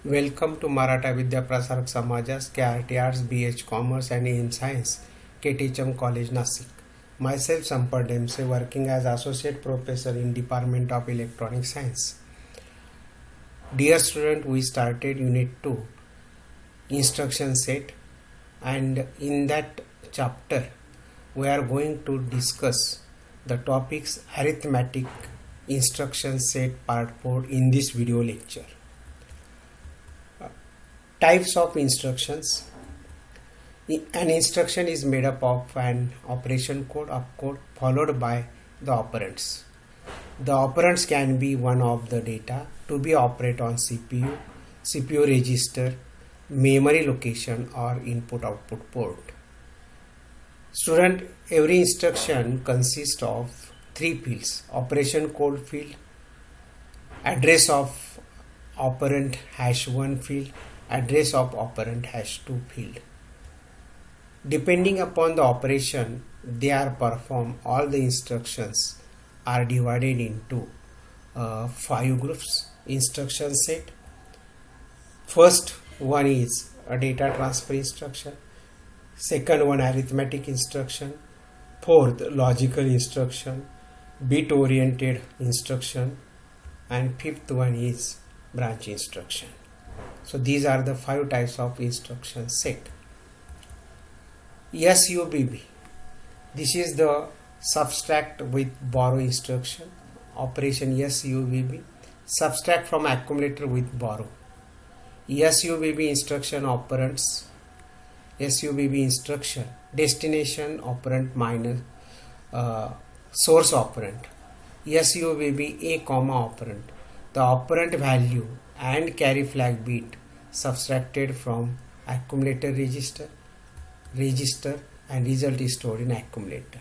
Welcome to Maratha Vidya Prasarak Samajas, KRT Arts, BH Commerce and AM Science, KTHM College, Nasik. Myself, Sampar Demse, working as Associate Professor in Department of Electronic Science. Dear student, we started Unit 2, Instruction Set, and in that chapter, we are going to discuss the topics Arithmetic Instruction Set Part 4 in this video lecture. Types of instructions. An instruction is made up of an operation code, opcode, followed by the operands. The operands can be one of the data to be operated on CPU, CPU register, memory location, or input-output port. Student, every instruction consists of three fields: operation code field, address of operand #1 field, address of operand #2 field. Depending upon the operation they are performed, all the instructions are divided into 5 groups. Instruction set. First one is a data transfer instruction. Second one, arithmetic instruction. Fourth, logical instruction, bit oriented instruction, and fifth one is branch instruction. So these are the 5 types of instruction set. SUBB. This is the subtract with borrow instruction. Operation SUBB. Subtract from accumulator with borrow. SUBB instruction operands. SUBB instruction destination operand minus source operand. SUBB A comma operand. The operand value and carry flag bit subtracted from accumulator register and result is stored in accumulator.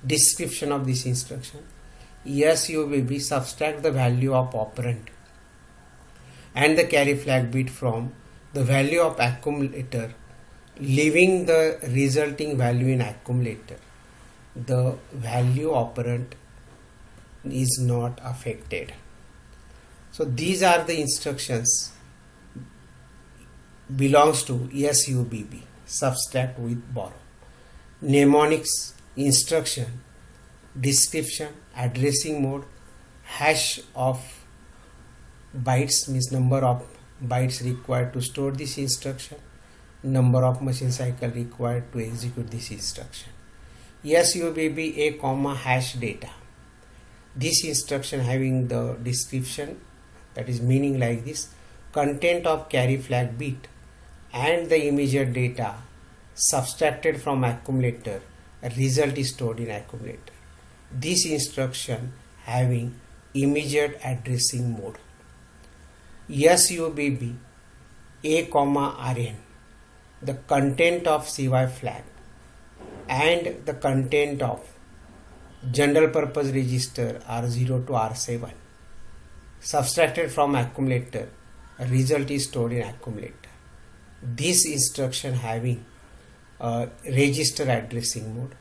Description of this instruction. SUBB subtract the value of operand and the carry flag bit from the value of accumulator, leaving the resulting value in accumulator. The value operand is not affected. So these are the instructions belongs to SUBB, subtract with borrow. Mnemonics instruction, description, addressing mode, hash of bytes means number of bytes required to store this instruction, number of machine cycle required to execute this instruction. SUBB A comma hash data. This instruction having the description, that is meaning like this: content of carry flag bit and the immediate data subtracted from accumulator, a result is stored in accumulator. This instruction having immediate addressing mode. SUBB A comma RN. The content of CY flag and the content of general purpose register R0 to R7 subtracted from accumulator, a result is stored in accumulator. This instruction having a register addressing mode,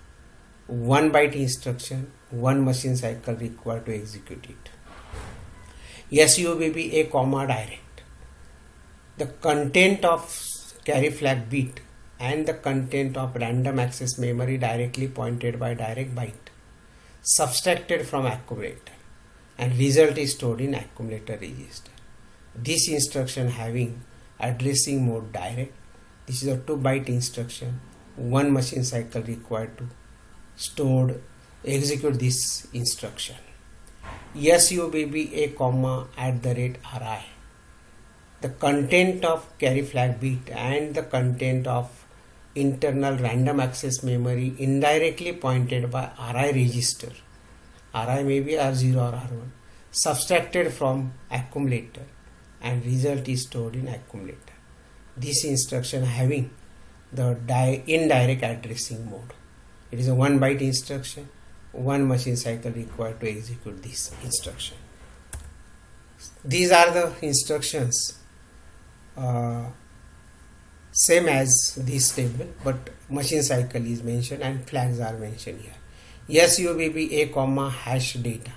1 byte instruction, 1 machine cycle required to execute it. SUBB A comma direct. The content of carry flag bit and the content of random access memory directly pointed by direct byte subtracted from accumulator, and result is stored in accumulator register. This instruction having addressing mode direct. This is a 2 byte instruction, 1 machine cycle required to execute this instruction. SUBB A comma @RI. The content of carry flag bit and the content of internal random access memory indirectly pointed by RI register, RI may be R0 or R1, subtracted from accumulator, and result is stored in accumulator. This instruction having the indirect addressing mode. It is a 1 byte instruction, 1 machine cycle required to execute this instruction. These are the instructions same as this table, but machine cycle is mentioned and flags are mentioned here. SUBB A comma hash data.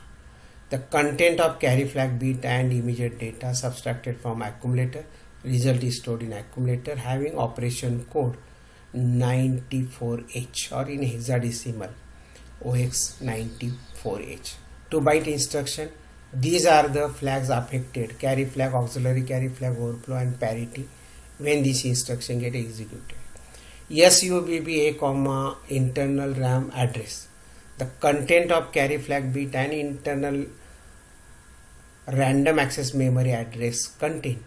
The content of carry flag bit and immediate data subtracted from accumulator, result is stored in accumulator having operation code 94H or in hexadecimal OX94H. 2-byte instruction. These are the flags affected: carry flag, auxiliary carry flag, overflow and parity when this instruction get executed. SUBB A, internal RAM address. The content of carry flag bit and internal random access memory address content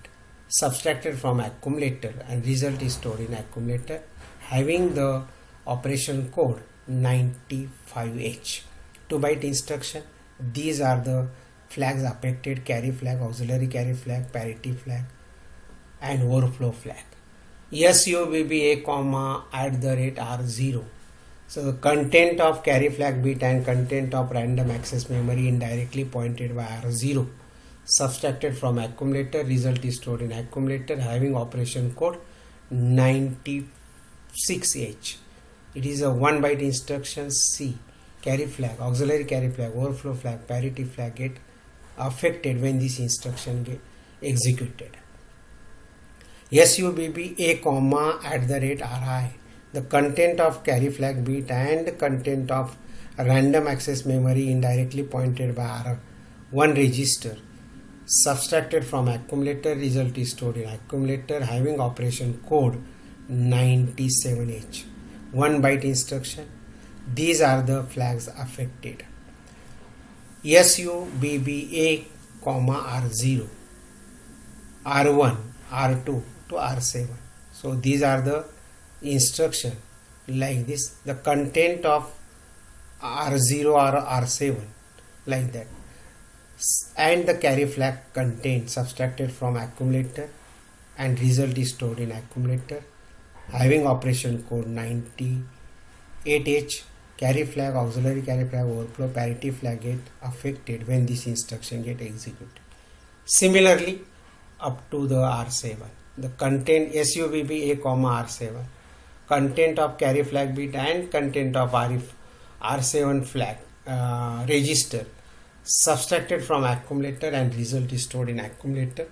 subtracted from accumulator and result is stored in accumulator having the operation code 95H. 2-byte instruction. These are the flags affected: carry flag, auxiliary carry flag, parity flag and overflow flag. SUBB A, @R0. So the content of carry flag bit and content of random access memory indirectly pointed by R0 subtracted from accumulator, result is stored in accumulator having operation code 96H. It is a 1-byte instruction. C, carry flag, auxiliary carry flag, overflow flag, parity flag get affected when this instruction get executed. SUBB A, @RI. The content of carry flag bit and content of random access memory indirectly pointed by R1 register subtracted from accumulator, result is stored in accumulator having operation code 97H. 1-byte instruction. These are the flags affected: SUBB A, R0, R1, R2 to R7. So these are the instruction like this. The content of R0 or R7 like that, and the carry flag content subtracted from accumulator and result is stored in accumulator having operation code 98H. Carry flag, auxiliary carry flag, overflow, parity flag get affected when this instruction get executed. Similarly up to the R7. The content SUBB A, R7, content of carry flag bit and content of R7 flag register subtracted from accumulator and result is stored in accumulator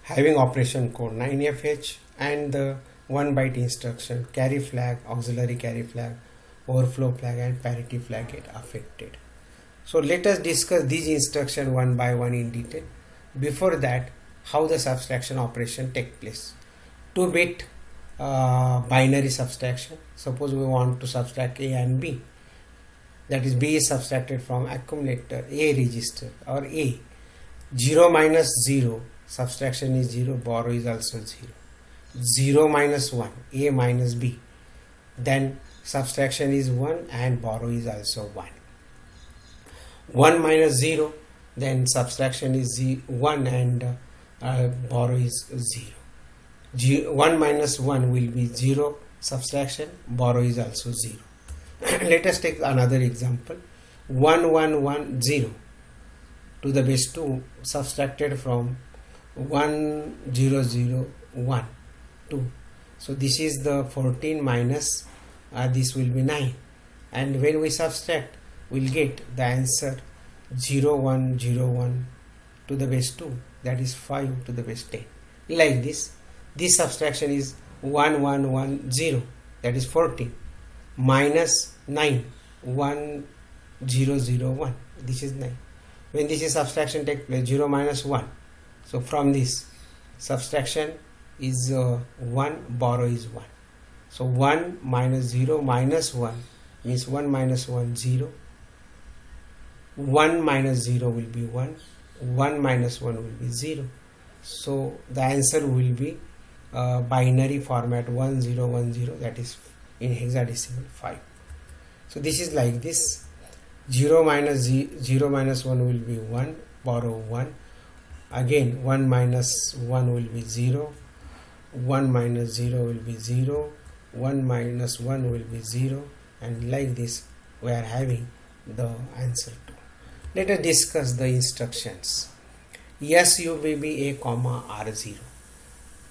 having operation code 9FH, and the 1-byte instruction: carry flag, auxiliary carry flag, overflow flag and parity flag get affected. So let us discuss these instructions one by one in detail. Before that, how the subtraction operation take place. 2-bit binary subtraction. Suppose we want to subtract A and B. That is, B is subtracted from accumulator A register or A. 0 minus 0, subtraction is 0, borrow is also 0. 0 minus 1, A minus B. Then subtraction is 1 and borrow is also 1. 1 minus 0, then subtraction is 1 and borrow is 0. 1 minus 1 will be 0, subtraction, borrow is also 0. Let us take another example. 1 1 1 0 to the base 2 subtracted from 1 0 0 1 2. So this is the 14 minus this will be 9, and when we subtract we'll get the answer 0 1 0 1 to the base 2, that is 5 to the base 10. Like this subtraction is 1 1 1 0, that is 14, minus 9 1 0 0 1, this is 9. When this is subtraction take place, 0 minus 1, so from this subtraction is 1, borrow is 1. So 1 minus 0 minus 1 means 1 minus 1 0, 1 minus 0 will be 1, 1 minus 1 will be 0. So the answer will be binary format 1010, that is in hexadecimal 5. So this is like this: 0 minus 1 will be 1, borrow 1. Again 1 minus 1 will be 0, 1 minus 0 will be 0, 1 minus 1 will be 0, and like this we are having the answer 2. Let us discuss the instructions. SUBB A, R0.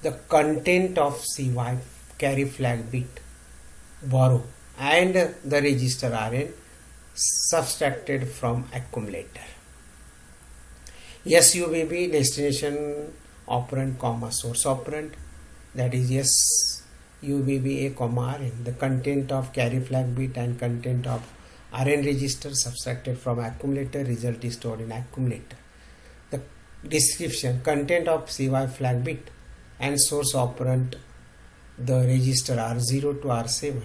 The content of CY, carry flag bit, borrow and the register Rn subtracted from accumulator. SUBB destination operand comma source operand, that is SUBB A comma RN. The content of carry flag bit and content of RN register subtracted from accumulator, result is stored in accumulator. The description: content of CY flag bit and source operand, the register R0 to R7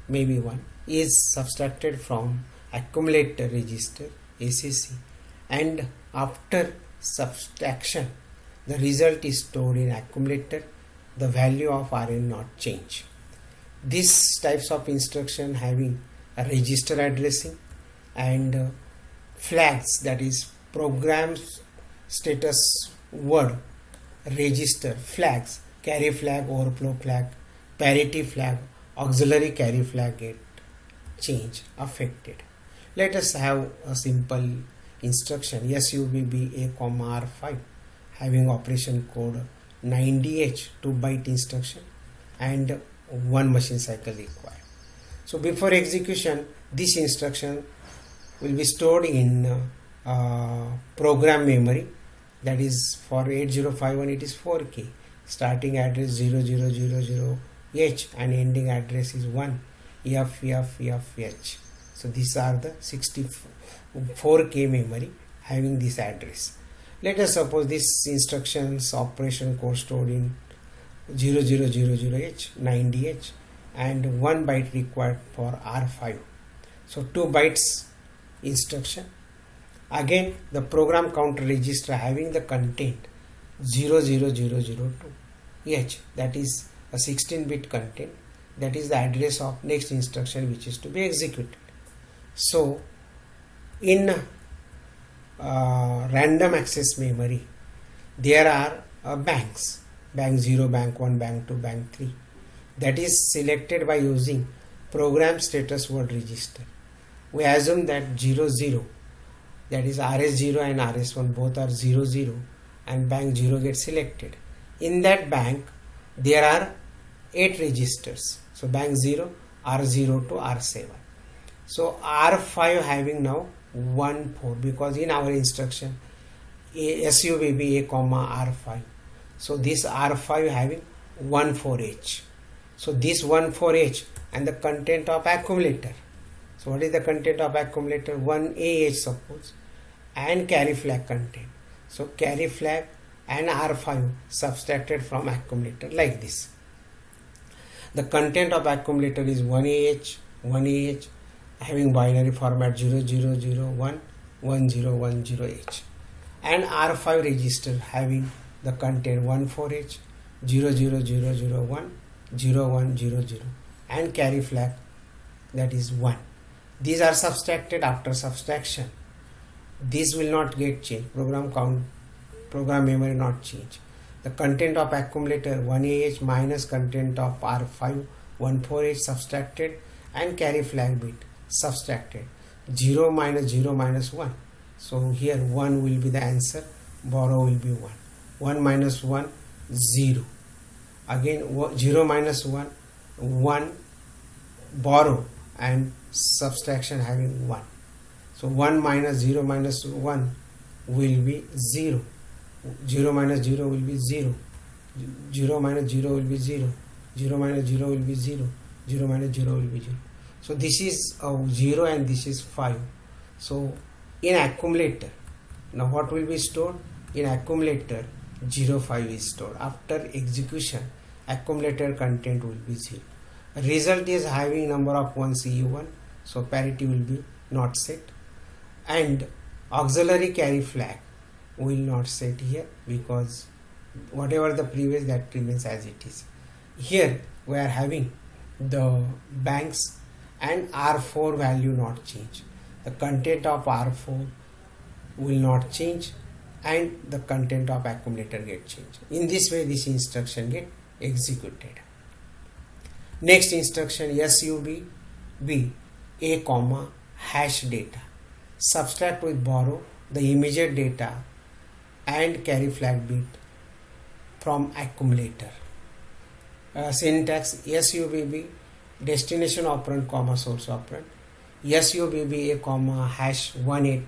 maybe 1, is subtracted from accumulator register ACC, and after subtraction the result is stored in accumulator. The value of RN not change. These types of instruction having a register addressing and flags, that is program status word register flags, carry flag, overflow flag, parity flag, auxiliary carry flag get change affected. Let us have a simple instruction SUBB A comma R5 having operation code 90H 2 byte instruction and 1 machine cycle required. So before execution, this instruction will be stored in program memory, that is for 8051 it is 4K. Starting address 0000H and ending address is 1 FFFH. So these are the 64K memory having this address. Let us suppose this instructions operation code stored in 0000H 90H and 1 byte required for R5. So 2 bytes instruction. Again the program counter register having the content 00002H, that is a 16-bit content, that is the address of next instruction which is to be executed. So in random access memory there are banks, bank 0, bank 1, bank 2, bank 3, that is selected by using program status word register. We assume that 00, that is RS0 and RS1 both are 00 and bank 0 gets selected. In that bank there are 8 registers, so bank 0, R0 to R7. So R5 having now 1 4, because in our instruction SUBB A comma R5, so this R5 having 1 4H. So this 1 4H and the content of accumulator. So what is the content of accumulator? 1AH suppose, and carry flag content. So carry flag and R5 subtracted from accumulator like this. The content of accumulator is 1AH having binary format 0001 1010H, and R5 register having the content 14H 00001 0100 and carry flag, that is 1. These are subtracted. After subtraction this will not get changed, program memory not change. The content of accumulator 1AH minus content of R5 14H subtracted and carry flag bit subtracted, 0 minus 0 minus 1. So here 1 will be the answer, borrow will be 1. 1 minus 1 0. Again 0 minus 1 1, borrow and subtraction having 1. So 1 minus 0 minus 1 will be 0. 0 minus 0 will be 0. 0 minus 0 will be 0. 0 minus 0 will be 0. 0 minus 0 will be 0. So this is 0 and this is 5. So in accumulator, now what will be stored? In accumulator 05 is stored. After execution accumulator content will be 0. Result is having number of 1 CU1, so parity will be not set, and auxiliary carry flag will not set here because whatever the previous, that remains as it is. Here we are having the banks and R4 value not change. The content of R4 will not change and the content of accumulator get changed. In this way this instruction get executed. Next instruction SUBB A comma hash data. Subtract with borrow the immediate data and carry flag bit from accumulator. Syntax SUBB destination operand comma source operand. SUBB A comma hash 18.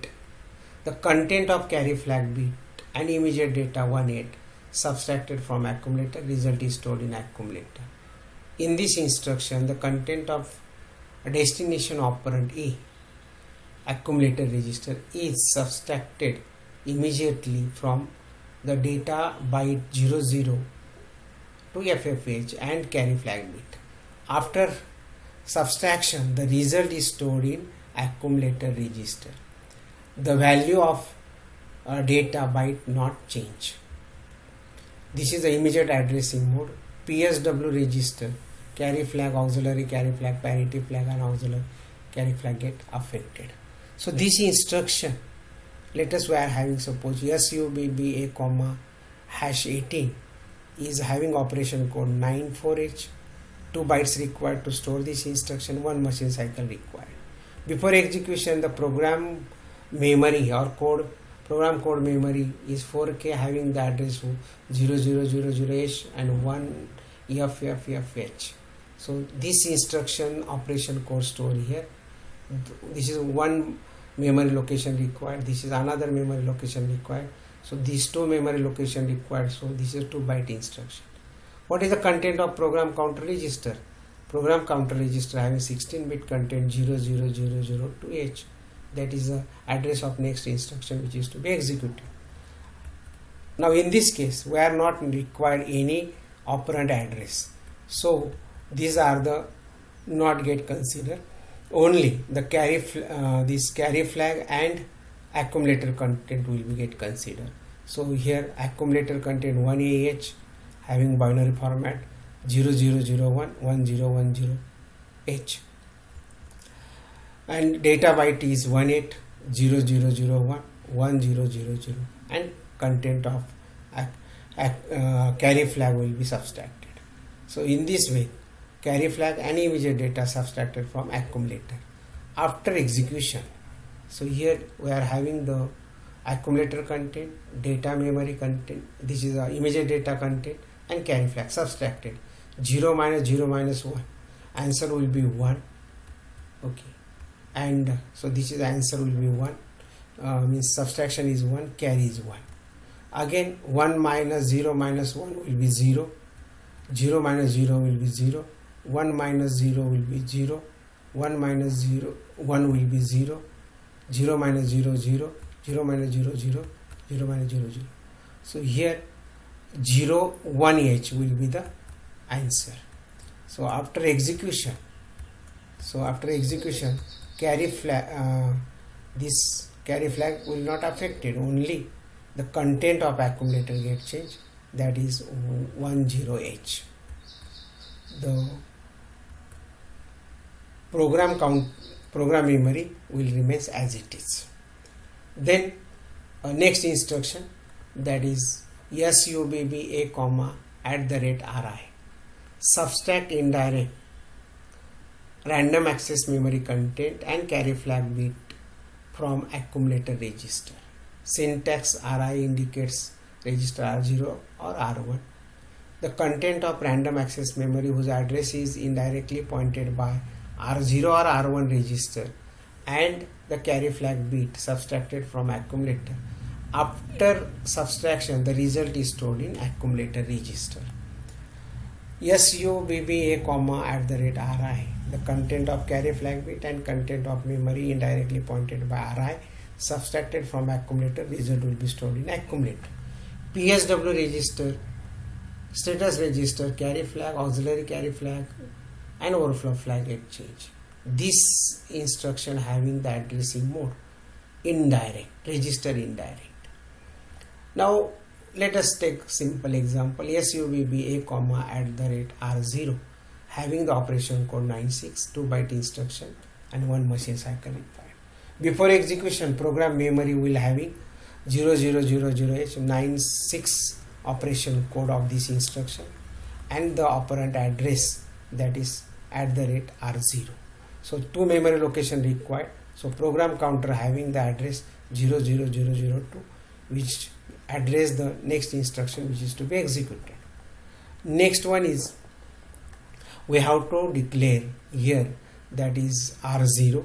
The content of carry flag bit and immediate data 18 subtracted from accumulator, result is stored in accumulator. In this instruction, the content of a destination operand A, accumulator register, is subtracted immediately from the data byte 00 to FFH and carry flag bit. After subtraction, the result is stored in accumulator register. The value of data byte not change. This is the immediate addressing mode. PSW register, carry flag, auxiliary carry flag, parity flag and auxiliary carry flag get affected. So this instruction, let us we are having suppose SUBB A comma hash 18 is having operation code 94H, 2 bytes required to store this instruction, 1 machine cycle required. Before execution, the program memory or program code memory is 4K, having the address 0000H and 1 FFFH. So this instruction operation code stored here. This is one memory location required, this is another memory location required. So these two memory location required, so this is 2 byte instruction. What is the content of program counter register? Program counter register having 16-bit content 0000 to H. That is the address of next instruction which is to be executed. Now in this case, we are not required any operand address. So these are the not get considered. Only the this carry flag and accumulator content will be get considered. So here accumulator content 1AH having binary format 0001 1010H and data byte is 180001 1000 and content of carry flag will be subtracted. So in this way, carry flag and immediate data subtracted from accumulator. After execution, so here we are having the accumulator content, data memory content, this is the immediate data content and carry flag subtracted. 0 minus 0 minus 1, answer will be 1. Okay, and so this is the answer will be 1, means subtraction is 1, carry is 1. Again 1 minus 0 minus 1 will be 0, 0 minus 0 will be 0, 1 minus 0 will be 0, 1 minus 0 1 will be 0, 0 minus 0 0, 0 minus 0 0, 0 minus 0 0. So here 0 1H will be the answer. So after execution, carry flag, this carry flag will not affected, only the content of accumulator get changed, that is 10H. The program memory will remain as it is. Then next instruction, that is SUBB A comma @RI, subtract indirect random access memory content and carry flag bit from accumulator register. Syntax RI indicates register R0 or R1. The content of random access memory whose address is indirectly pointed by R0 or R1 register and the carry flag bit subtracted from accumulator. After subtraction, the result is stored in accumulator register. SUBB A comma @RI, the content of carry flag bit and content of memory indirectly pointed by RI subtracted from accumulator, result will be stored in accumulator. PSW register, status register, carry flag, auxiliary carry flag and overflow flag get changed. This instruction having the addressing mode indirect, register indirect. Now let us take simple example. SUBB A comma @R0 having the operation code 96, 2 byte instruction and 1 machine cycle required. Before execution, program memory will having 0000H 96 operation code of this instruction and the operand address, that is @R0. So 2 memory location required. So program counter having the address 00002, which address the next instruction which is to be executed. Next one is we have to declare here, that is R0.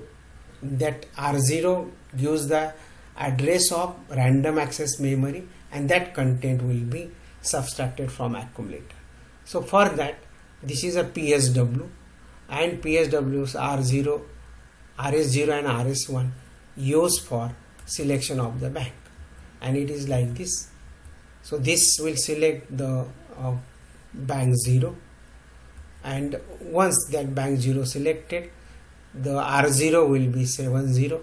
That R0 gives the address of random access memory and that content will be subtracted from accumulator. So for that, this is a PSW, and PSWs R0, RS0 and RS1 used for selection of the bank, and it is like this. So this will select the bank 0, and once that bank 0 selected, the R0 will be 70.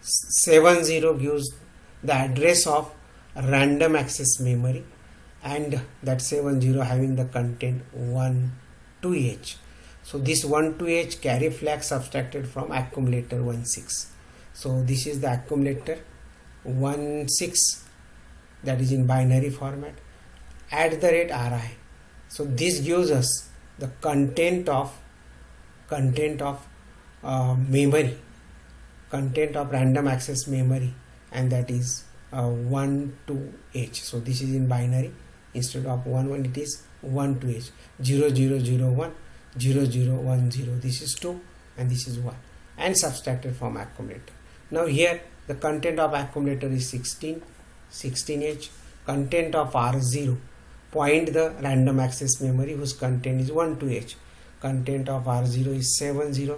70 gives the address of random access memory, and that 70 having the content 1 to H. So this 1 to H carry flag subtracted from accumulator 16. So this is the accumulator 16, that is in binary format, @RI. So this gives us the content of memory, content of random access memory, and that is 1 to H. So this is in binary. Instead of 1 it is 1 to H. 0001, 0010. This is 2 and this is 1, and subtracted from accumulator. Now here the content of accumulator is 16H. Content of R0, point the random access memory whose content is 1 to H. Content of R0 is 70,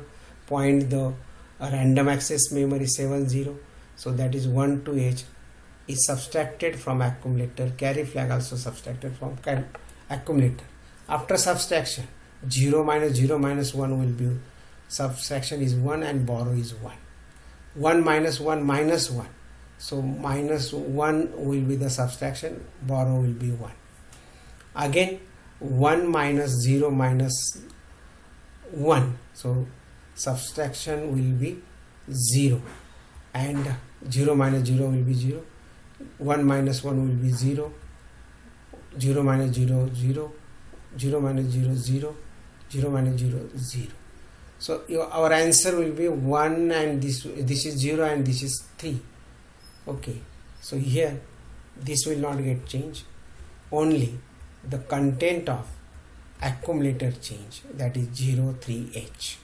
point the random access memory 70, so that is 1 to H, is subtracted from accumulator. Carry flag also subtracted from accumulator. After subtraction, 0 minus 0 minus 1 will be, subtraction is 1 and borrow is 1. 1 minus 1 minus 1. So minus 1 will be the subtraction, borrow will be 1. Again 1 minus 0 minus 1. So subtraction will be 0, and 0 minus 0 will be 0. 1 minus 1 will be 0. 0 minus 0, 0. 0 minus 0, 0. 0 minus 0, 0. So our answer will be 1, and this is 0 and this is 3. Okay, so here this will not get changed, only the content of accumulator change, that is 03H.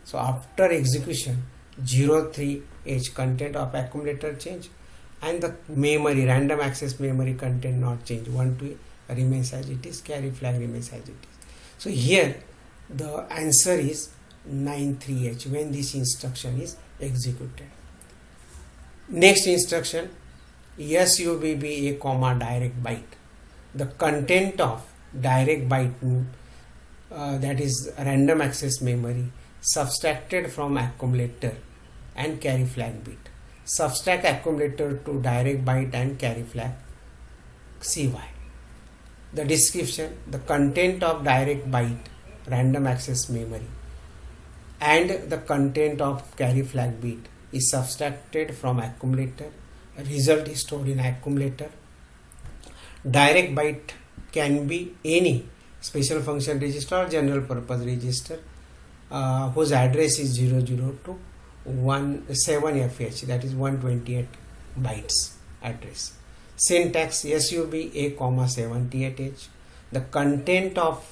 So after execution, 03H content of accumulator change, and the memory, random access memory content not change. 1 to remains as it is, carry flag remains as it is. So here the answer is 93H when this instruction is executed. Next instruction, SUBB A, direct byte. The content of direct byte, that is random access memory, subtracted from accumulator and carry flag bit. Subtract accumulator to direct byte and carry flag CY. The description, the content of direct byte, random access memory, and the content of carry flag bit is subtracted from accumulator. Result is stored in accumulator. Direct byte can be any special function register or general purpose register whose address is 002 17FH, that is 128 bytes address. Syntax, SUB A, 78H. The content of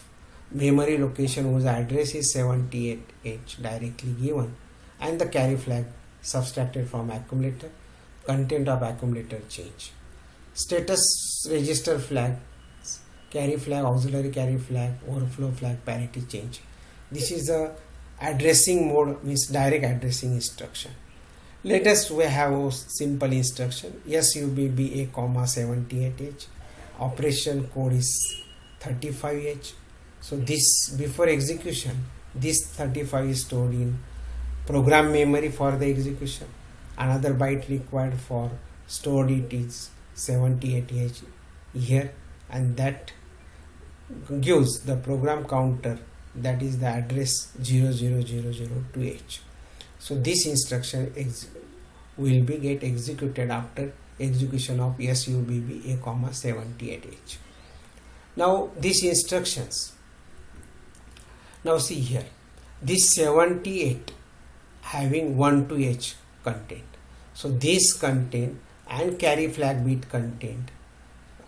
memory location whose address is 78H directly given, and the carry flag subtracted from accumulator. Content of accumulator change. Status register flag, carry flag, auxiliary carry flag, overflow flag, parity change. This is the addressing mode, means direct addressing instruction. Let us have a simple instruction, SUBB A, 78H. Operation code is 35H. So this, before execution, this 35 is stored in program memory for the execution. Another byte required for stored it is 78H here, and that gives the program counter, that is the address 00002H. So this instruction will be get executed after execution of SUBB A, 78H. Now these instructions, now see here, this 78 having 1 to H content. So this content and carry flag bit content,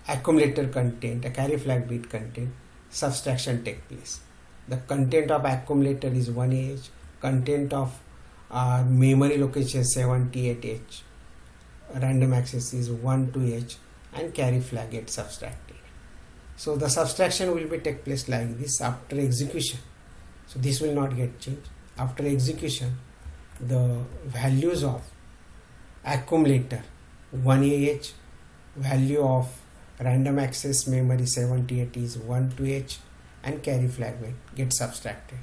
accumulator content, a carry flag bit content, subtraction take place. The content of accumulator is 1H, content of memory location 78H, random access is 1 to H, and carry flag gets subtracted. So the subtraction will be take place like this after execution. So this will not get changed. After execution, the values of accumulator 1AH, value of random access memory 78 is 12H, and carry flag will get subtracted.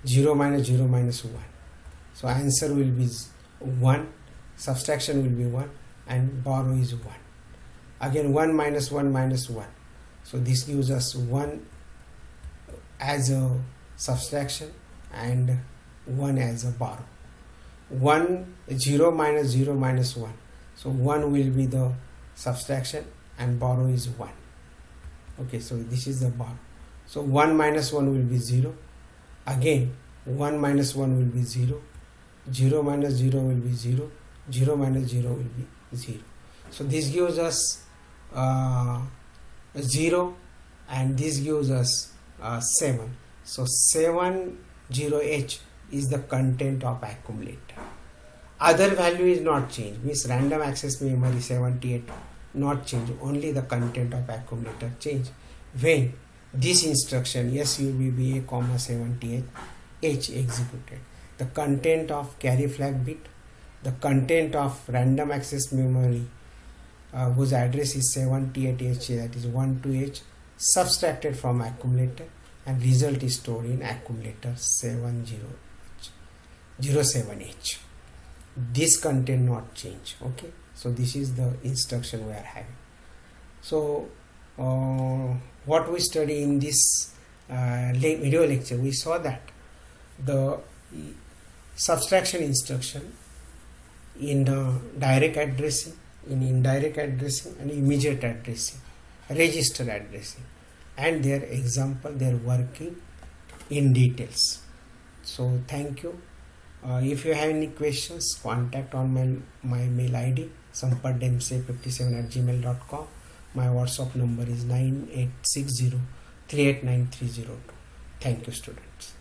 0 minus 0 minus 1. So answer will be 1, subtraction will be 1, and borrow is 1. Again 1 minus 1 minus 1. So this gives us 1 as a subtraction and 1 as a borrow. 0 minus 0 minus 1. So 1 will be the subtraction and borrow is 1. Okay, so this is the borrow. So 1 minus 1 will be 0. Again 1 minus 1 will be 0. 0 minus 0 will be 0. 0 minus 0 will be 0. So this gives us 0 and this gives us 7. So 70H is the content of accumulator. Other value is not changed, means random access memory 78 not change, only the content of accumulator change when this instruction SUBB A, 78H executed. The content of carry flag bit, the content of random access memory whose address is 78H, that is 12H, subtracted from accumulator, and result is stored in accumulator 07H. This content not change. Okay, so this is the instruction we are having. So what we study in this video lecture, we saw that the subtraction instruction in direct addressing, in indirect addressing, and immediate addressing, register addressing, and their example, their working in details. So thank you. If you have any questions, contact on my mail ID samparkdempsey57@gmail.com. My WhatsApp number is 9860389302. Thank you, students.